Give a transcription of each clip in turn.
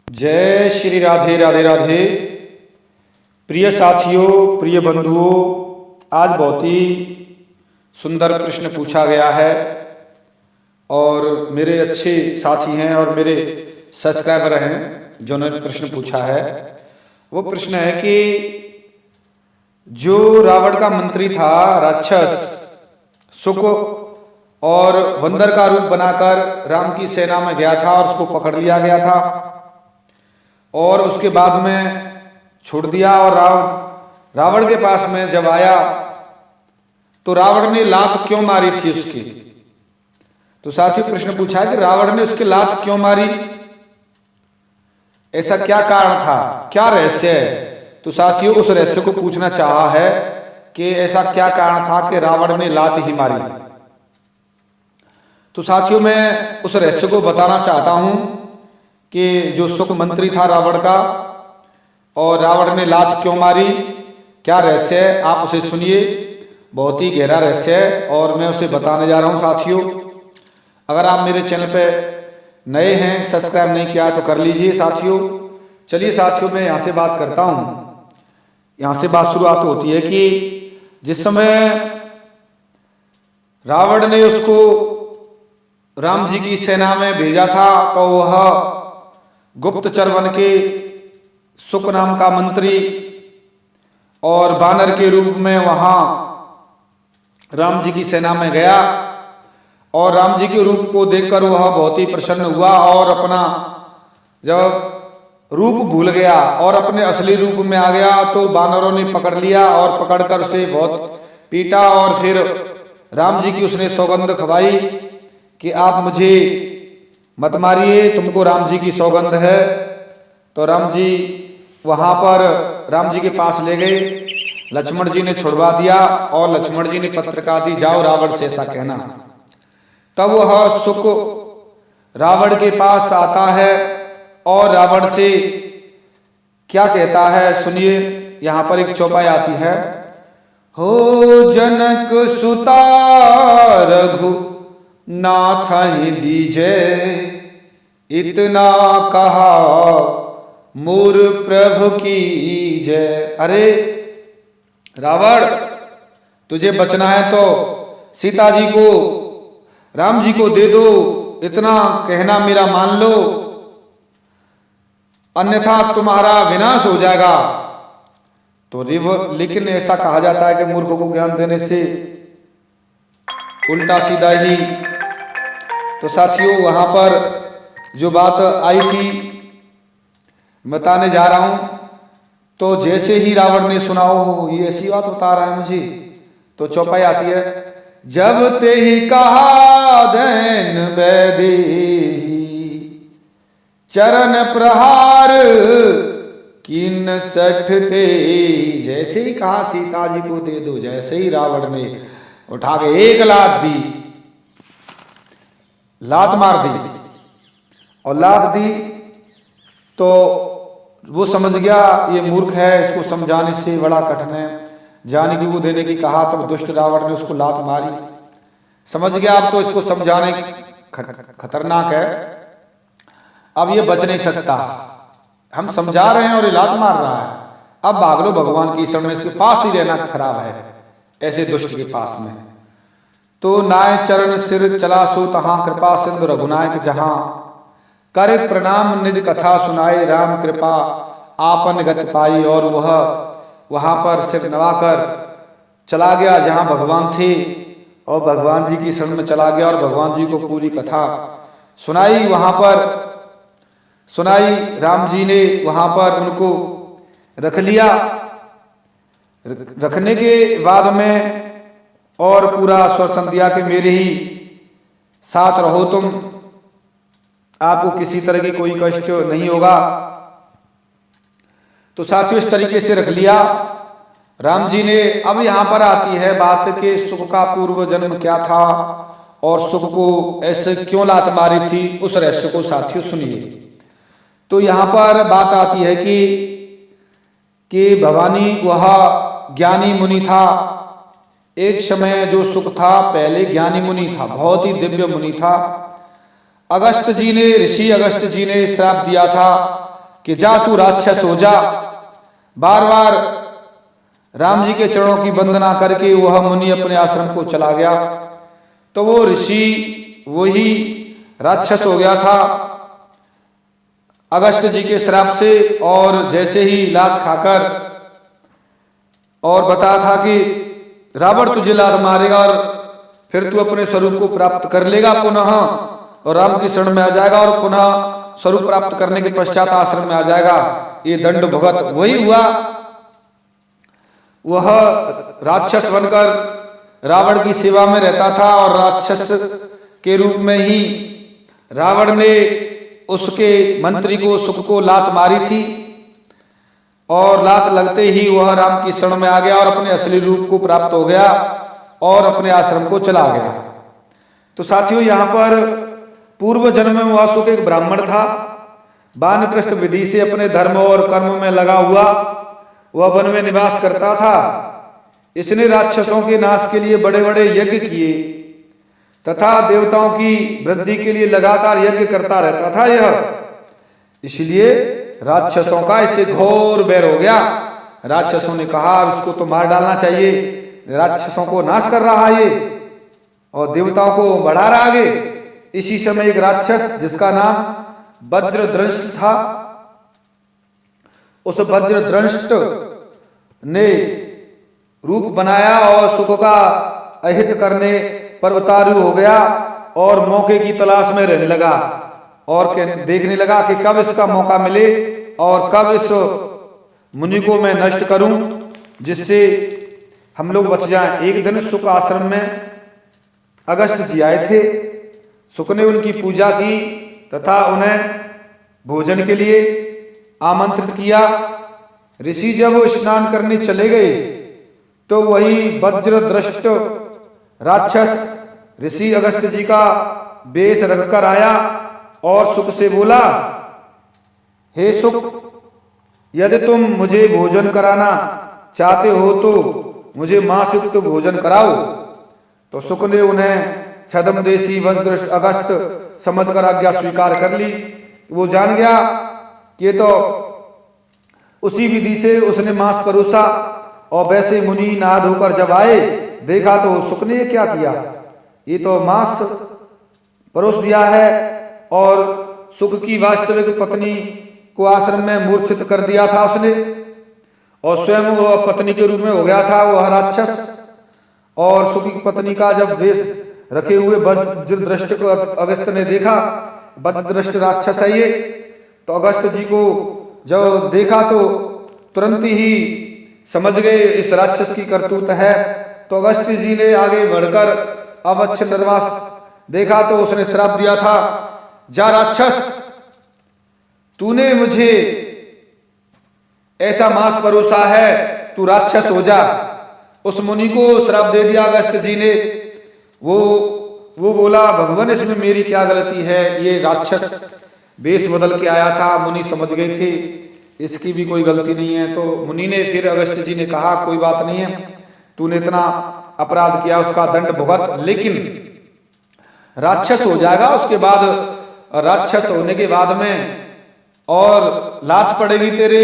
जय श्री राधे राधे राधे। प्रिय साथियों, प्रिय बंधुओं, आज बहुत ही सुंदर प्रश्न पूछा गया है और मेरे अच्छे साथी हैं और मेरे सब्सक्राइबर हैं जिन्होंने प्रश्न पूछा है। वो प्रश्न है कि जो रावण का मंत्री था, राक्षस सुक और बंदर का रूप बनाकर राम की सेना में गया था और उसको पकड़ लिया गया था और उसके बाद में छोड़ दिया। और रावण के पास में जब आया तो रावण ने लात क्यों मारी थी उसकी। तो साथियों प्रश्न पूछा है कि रावण ने उसकी लात क्यों मारी, ऐसा क्या कारण था, क्या रहस्य है। तो साथियों उस रहस्य को पूछना चाहा है कि ऐसा क्या कारण था कि रावण ने लात ही मारी। तो साथियों मैं उस रहस्य को बताना चाहता हूं कि जो सुक मंत्री था रावण का और रावण ने लात क्यों मारी, क्या रहस्य है, आप उसे सुनिए। बहुत ही गहरा रहस्य है और मैं उसे बताने जा रहा हूं। साथियों अगर आप मेरे चैनल पे नए हैं, सब्सक्राइब नहीं किया तो कर लीजिए। साथियों चलिए साथियों मैं यहाँ से बात करता हूँ। यहाँ से बात शुरुआत होती है कि जिस समय रावण ने उसको राम जी की सेना में भेजा था तो वह गुप्तचर बन के सुक नाम का मंत्री और बानर के रूप में वहां राम जी की सेना में गया और राम जी के रूप को देखकर वह बहुत ही प्रसन्न हुआ और अपना जब रूप भूल गया और अपने असली रूप में आ गया तो बानरों ने पकड़ लिया और पकड़कर उसे बहुत पीटा और फिर राम जी की उसने सौगंध खवाई कि आप मुझे मत मारिए, तुमको राम जी की सौगंध है। तो राम जी वहां पर राम जी के पास ले गए, लक्ष्मण जी ने छुड़वा दिया और लक्ष्मण जी ने पत्रिका दी, जाओ रावण से ऐसा कहना। तब वह सुक रावण के पास आता है और रावण से क्या कहता है सुनिए। यहां पर एक चौपाई आती है, हो जनक सुता रघु नाथ दीजे, इतना कहा मोर प्रभु की जय। अरे रावण तुझे बचना है तो सीता जी को राम जी को दे दो, इतना कहना मेरा मान लो, अन्यथा तुम्हारा विनाश हो जाएगा। तो लेकिन ऐसा कहा जाता है कि मूर्ख को ज्ञान देने से उल्टा सीधा ही। तो साथियों वहां पर जो बात आई थी बताने जा रहा हूं। तो जैसे ही रावण ने सुना हो ये ऐसी बात बता रहा है मुझे, तो चौपाई आती है, जब ते ही कहा दैन वैदे चरण प्रहार किन सठ थे। जैसे ही कहा सीता जी को दे दो, जैसे ही रावण ने उठा के एक लात दी, लात मार दी और लात दी तो वो समझ गया ये मूर्ख है, इसको समझाने से बड़ा कठिन है। जानकी को देने की कहा तब दुष्ट रावण ने उसको लात मारी। समझ गया अब तो इसको समझाने खतरनाक है, अब ये बच नहीं सकता, हम समझा रहे हैं और ये लात मार रहा है, अब भाग लो भगवान की शरण में, इसके पास ही रहना खराब है ऐसे दुष्ट के पास में। तो नाय चरण सिर चला सो तहां, कृपा सिंधु रघुनायक जहां, करे प्रणाम निज कथा सुनाए, राम कृपा आपन गति पाई। और वह वहां पर सिर नवाकर चला गया जहां भगवान थे और भगवान जी की शरण में चला गया और भगवान जी को पूरी कथा सुनाई। वहां पर सुनाई, राम जी ने वहां पर उनको रख लिया। रखने के बाद में और पूरा आश्वासन दिया कि मेरे ही साथ रहो तुम, आपको किसी तरह की कोई कष्ट नहीं होगा। तो साथियों इस तरीके से रख लिया राम जी ने। अब यहां पर आती है बात कि सुक का पूर्व जन्म क्या था और सुक को ऐसे क्यों लात मारी थी, उस रहस्य को साथियों सुनिए। तो यहां पर बात आती है कि भवानी वह ज्ञानी मुनि था। एक समय जो सुक था पहले ज्ञानी मुनि था, बहुत ही दिव्य मुनि था। अगस्त जी ने, ऋषि अगस्त जी ने श्राप दिया था कि जा तू राक्षस हो जा। बार बार राम जी के चरणों की वंदना करके वह मुनि अपने आश्रम को चला गया। तो वो ऋषि वही राक्षस हो गया था अगस्त जी के श्राप से, और जैसे ही लात खाकर और बताया था कि रावण तुझे लात मारेगा और फिर तू अपने स्वरूप को प्राप्त कर लेगा पुनः, और राम की शरण में आ जाएगा और पुनः स्वरूप प्राप्त करने के पश्चात आश्रम में आ जाएगा। ये दंड भुगत वही हुआ। वह राक्षस बनकर रावण की सेवा में रहता था और राक्षस के रूप में ही रावण ने उसके मंत्री को सुख को लात मारी थी, और लात लगते ही वह राम की शरण में आ गया और अपने असली रूप को प्राप्त हो गया और अपने आश्रम को चला गया। तो साथियों, यहाँ पर पूर्व जन्म में वह सुख एक ब्राह्मण था, वानप्रस्थ विधि से अपने धर्म और कर्म में लगा हुआ वह वन में निवास करता था। इसने राक्षसों के नाश के लिए बड़े बड़े यज्ञ किए तथा देवताओं की वृद्धि के लिए लगातार यज्ञ करता रहता था यह। इसलिए राक्षसों का इससे घोर बैर हो गया। राक्षसों ने कहा इसको तो मार डालना चाहिए, राक्षसों को नाश कर रहा है ये और देवताओं को बढ़ा रहा आगे। इसी समय एक राक्षस जिसका नाम वज्रद्रष्ट था, उस वज्रद्रष्ट ने रूप बनाया और सुख का अहित करने पर उतारू हो गया और मौके की तलाश में रहने लगा और देखने लगा कि कब इसका मौका मिले और कब इस मुनि को मैं नष्ट करूं जिससे हम लोग बच जाएं। एक दिन सुख आश्रम में अगस्त जी आए थे। सुख ने उनकी पूजा की तथा उन्हें भोजन के लिए आमंत्रित किया। ऋषि जब स्नान करने चले गए तो वही वज्रद्रष्ट राक्षस ऋषि अगस्त जी का वेश रखकर आया और सुख से बोला, हे सुख, यदि तुम मुझे भोजन कराना चाहते हो तो मुझे मांस युक्त भोजन कराओ। तो सुख ने उन्हें छद्मदेशी वज्रद्रष्ट अगस्त समझकर आज्ञा स्वीकार कर ली। वो जान गया कि ये तो उसी विधि से उसने मांस परोसा, और वैसे मुनि नहा धोकर जब आए देखा तो सुख ने क्या किया, ये तो मांस परोस दिया है और सुख की वास्तविक पत्नी को आश्रम में मूर्छित कर दिया था उसने, और स्वयं वह पत्नी के रूप में हो गया था वह राक्षस। और सुख की पत्नी का जब वेश रखे हुए वज्रद्रष्ट को अगस्त ने देखा, वज्रद्रष्ट राक्षस है ये, तो अगस्त जी को जब देखा तो तुरंत ही समझ गए इस राक्षस की करतूत है। तो अगस्त जी ने आगे बढ़कर अब अच्छे निर्वास देखा तो उसने श्राप दिया था, जा राक्षस, तूने मुझे ऐसा मांस परोसा है, तू राक्षस हो जा। उस मुनि को श्राप दे दिया अगस्त जी ने। वो बोला, भगवान इसमें मेरी क्या गलती है, ये राक्षस वेश बदल के आया था, मुनि समझ गए थे इसकी भी कोई गलती नहीं है। तो मुनि ने फिर अगस्त जी ने कहा, कोई बात नहीं है, तूने इतना अपराध किया उसका दंड भुगत, लेकिन राक्षस हो जाएगा उसके बाद, राक्षस होने के बाद में और लात पड़ेगी तेरे,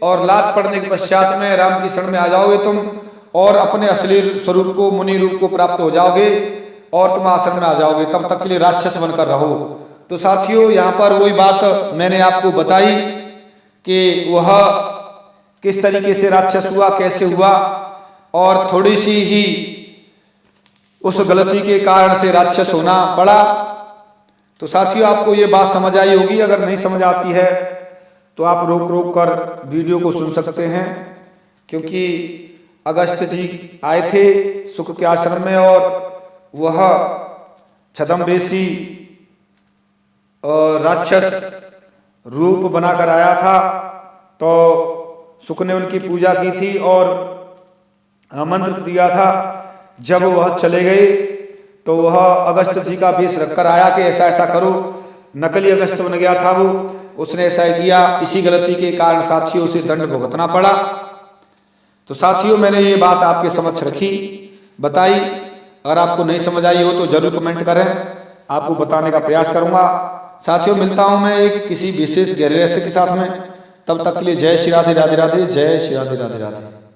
और लात पड़ने के पश्चात में राम की शरण में आ जाओगे तुम और अपने असली स्वरूप को, मुनि रूप को प्राप्त हो जाओगे और तुम आश्रम में आ जाओगे, तब तक के लिए राक्षस बनकर रहो। तो साथियों, यहाँ पर वही बात मैंने आपको बताई कि वह किस तरीके से राक्षस हुआ, कैसे हुआ, और थोड़ी सी ही उस गलती के कारण से राक्षस होना पड़ा। तो साथियों, आपको ये बात समझ आई होगी। अगर नहीं समझ आती है तो आप रोक रोक कर वीडियो को सुन सकते हैं, क्योंकि अगस्त जी आए थे सुख के आश्रम में और वह छद्मवेशी राक्षस रूप बनाकर आया था। तो सुख ने उनकी पूजा की थी और आमंत्रित दिया था। जब वह चले गए तो वह अगस्त जी का वेश रखकर आया कि ऐसा ऐसा करो, नकली अगस्त बन गया था वो, उसने ऐसा किया। इसी गलती के कारण साथियों उसे दंड भुगतना पड़ा। तो साथियों, मैंने ये बात आपके समक्ष रखी, बताई। अगर आपको नहीं समझ आई हो तो जरूर कमेंट करें, आपको बताने का प्रयास करूंगा। साथियों, मिलता हूं मैं एक किसी विशेष गहरे रहस्य के साथ में। तब तक के लिए जय श्री राधे राधे राधे, जय श्री राधे राधे राधे।